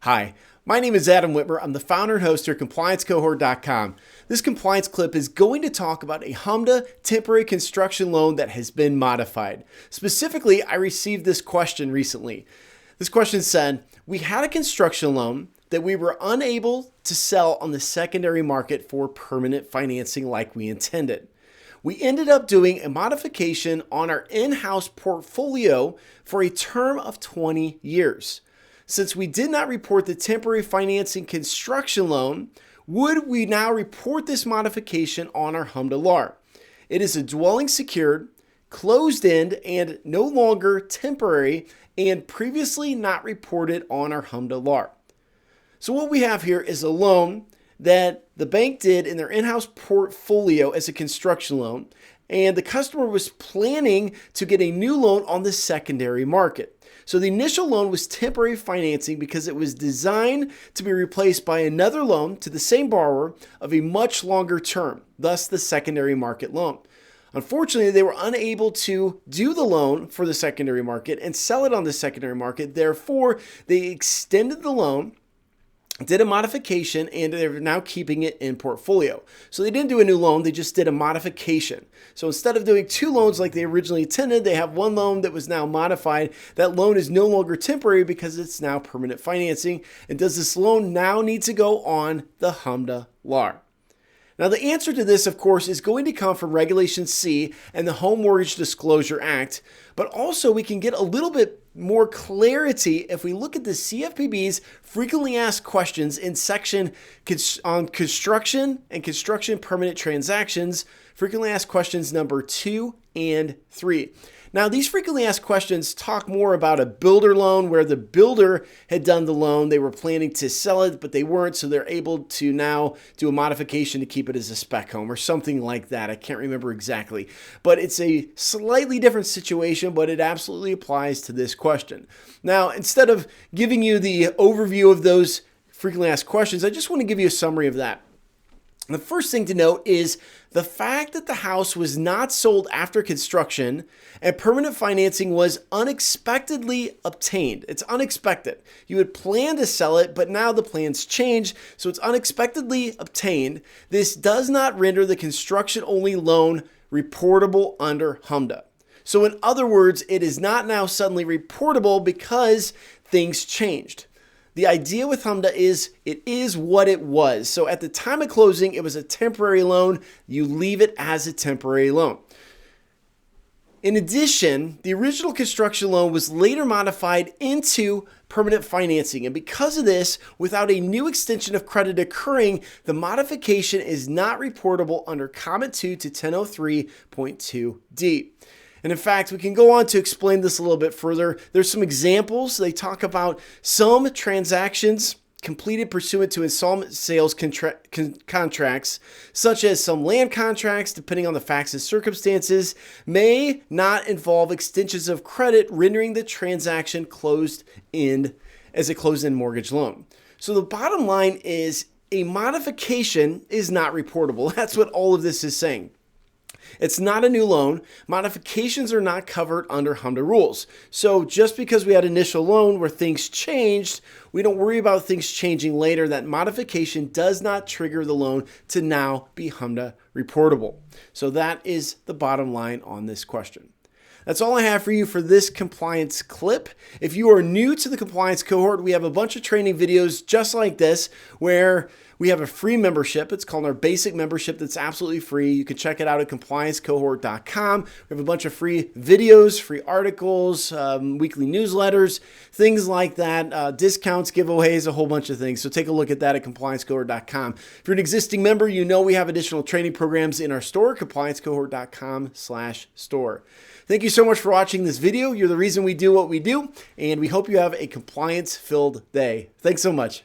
Hi, my name is Adam Whitmer. I'm the founder and host here at ComplianceCohort.com. This compliance clip is going to talk about a HMDA temporary construction loan that has been modified. Specifically, I received this question recently. This question said, we had a construction loan that we were unable to sell on the secondary market for permanent financing like we intended. We ended up doing a modification on our in-house portfolio for a term of 20 years. Since we did not report the temporary financing construction loan, would we now report this modification on our HMDA LAR? It is a dwelling secured, closed-end, and no longer temporary, and previously not reported on our HMDA LAR. So what we have here is a loan that the bank did in their in-house portfolio as a construction loan, and the customer was planning to get a new loan on the secondary market. So the initial loan was temporary financing because it was designed to be replaced by another loan to the same borrower of a much longer term, thus the secondary market loan. Unfortunately, they were unable to do the loan for the secondary market and sell it on the secondary market. Therefore, they extended the loan, did a modification, and they're now keeping it in portfolio. So they didn't do a new loan, they just did a modification. So instead of doing two loans like they originally intended, they have one loan that was now modified. That loan is no longer temporary because it's now permanent financing. And does this loan now need to go on the HMDA LAR? Now, the answer to this, of course, is going to come from Regulation C and the Home Mortgage Disclosure Act, but also we can get a little bit more clarity if we look at the CFPB's frequently asked questions in section on construction and construction permanent transactions, frequently asked questions number 2 and 3. Now, these frequently asked questions talk more about a builder loan where the builder had done the loan. They were planning to sell it, but they weren't, so they're able to now do a modification to keep it as a spec home or something like that. I can't remember exactly, but it's a slightly different situation, but it absolutely applies to this question. Now, instead of giving you the overview of those frequently asked questions, I just want to give you a summary of that. The first thing to note is the fact that the house was not sold after construction and permanent financing was unexpectedly obtained. It's unexpected. You had planned to sell it, but now the plans changed, so it's unexpectedly obtained. This does not render the construction-only loan reportable under HMDA. So in other words, it is not now suddenly reportable because things changed. The idea with HMDA is it is what it was. So at the time of closing, it was a temporary loan. You leave it as a temporary loan. In addition, the original construction loan was later modified into permanent financing. And because of this, without a new extension of credit occurring, the modification is not reportable under Comment 2 to 1003.2D. And in fact, we can go on to explain this a little bit further. There's some examples. They talk about some transactions completed pursuant to installment sales contracts, such as some land contracts, depending on the facts and circumstances, may not involve extensions of credit, rendering the transaction closed-end as a closed-end mortgage loan. So the bottom line is a modification is not reportable. That's what all of this is saying. It's not a new loan. Modifications are not covered under HMDA rules. So just because we had an initial loan where things changed, we don't worry about things changing later. That modification does not trigger the loan to now be HMDA reportable. So that is the bottom line on this question. That's all I have for you for this compliance clip. If you are new to the compliance cohort, we have a bunch of training videos just like this where we have a free membership. It's called our basic membership that's absolutely free. You can check it out at ComplianceCohort.com. We have a bunch of free videos, free articles, weekly newsletters, things like that, discounts, giveaways, a whole bunch of things. So take a look at that at ComplianceCohort.com. If you're an existing member, you know we have additional training programs in our store, ComplianceCohort.com/store. Thank you so much for watching this video. You're the reason we do what we do, and we hope you have a compliance-filled day. Thanks so much.